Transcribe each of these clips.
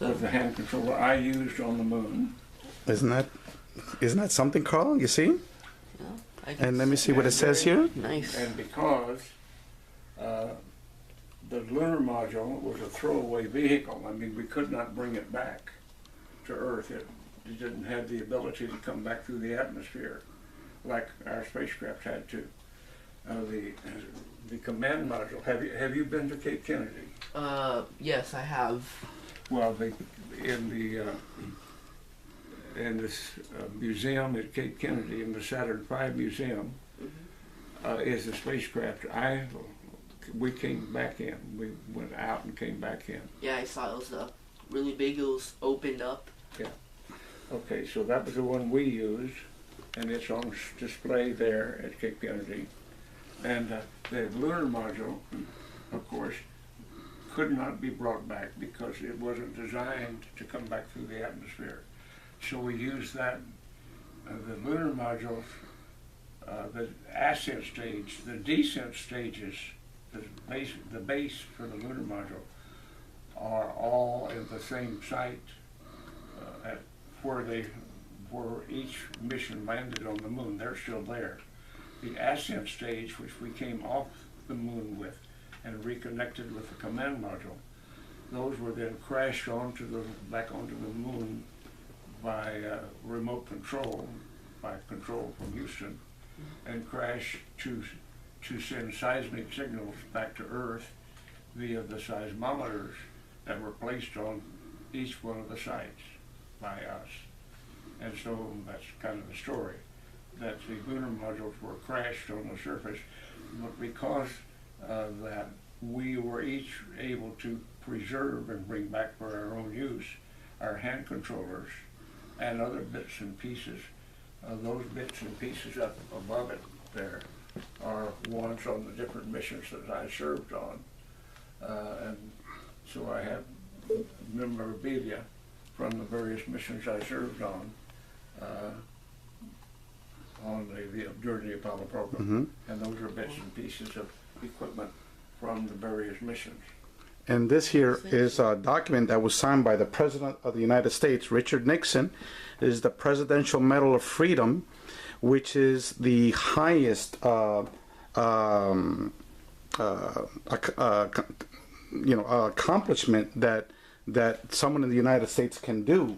was the hand controller I used on the moon. Isn't that something, Carl? You see? Yeah, And let me see what it says here. Nice. And because the lunar module was a throwaway vehicle, I mean, we could not bring it back to Earth. It didn't have the ability to come back through the atmosphere like our spacecraft had to. The command module. Have you been to Cape Kennedy? Yes, I have. Well, in this museum at Cape Kennedy, in the Saturn V Museum, is the spacecraft. We came back in. We went out and came back in. Yeah, I saw it was really big. It was opened up. Yeah. Okay, so that was the one we used, and it's on display there at Cape Kennedy. And the lunar module, of course, could not be brought back because it wasn't designed to come back through the atmosphere. So we used that, the lunar modules, the ascent stage, the descent stages, the base for the lunar module are all in the same site at where each mission landed on the moon. They're still there. The ascent stage, which we came off the moon with and reconnected with the command module, those were then crashed back onto the moon by remote control, by control from Houston, and crashed to send seismic signals back to Earth via the seismometers that were placed on each one of the sites by us. And so that's kind of the story, that the lunar modules were crashed on the surface, but because of that, we were each able to preserve and bring back for our own use our hand controllers and other bits and pieces. Those bits and pieces up above it there are ones on the different missions that I served on. And so I have memorabilia from the various missions I served on during the Apollo program. And those are bits and pieces of equipment from the various missions. And this here is a document that was signed by the President of the United States, Richard Nixon. It is the Presidential Medal of Freedom, which is the highest accomplishment that someone in the United States can do.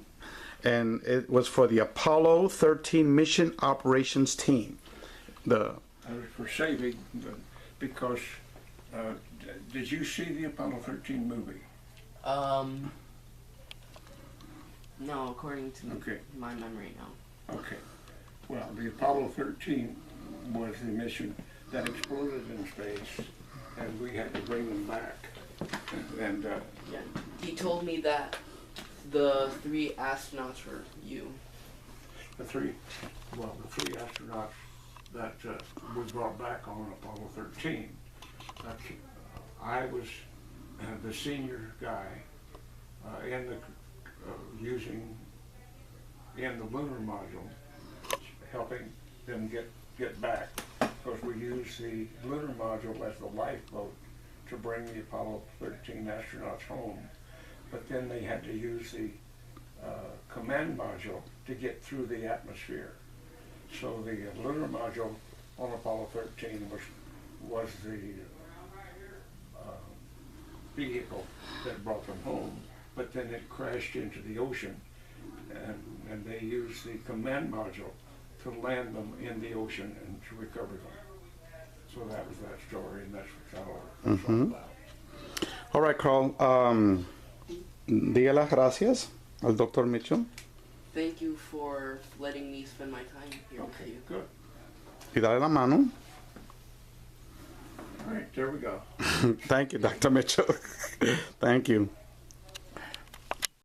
And it was for the Apollo 13 Mission Operations Team. For saving, because did you see the Apollo 13 movie? No, according to Okay. my memory, no. Okay. Well, the Apollo 13 was the mission that exploded in space, and we had to bring them back. And Yeah, he told me that the 3 astronauts were you. the three astronauts that we brought back on Apollo 13. I was the senior guy in the lunar module, helping them get back, because we used the lunar module as the lifeboat to bring the Apollo 13 astronauts home. But then they had to use the command module to get through the atmosphere. So the lunar module on Apollo 13 was the vehicle that brought them home, but then it crashed into the ocean, and they used the command module to land them in the ocean and to recover them. So that was that story, and that's what it's all about. All right, Carl. Diga las gracias al Dr. Mitchell. Thank you for letting me spend my time here with Okay, you. good. Y dale la mano. All right, there we go. Thank you, Dr. Mitchell. Thank you.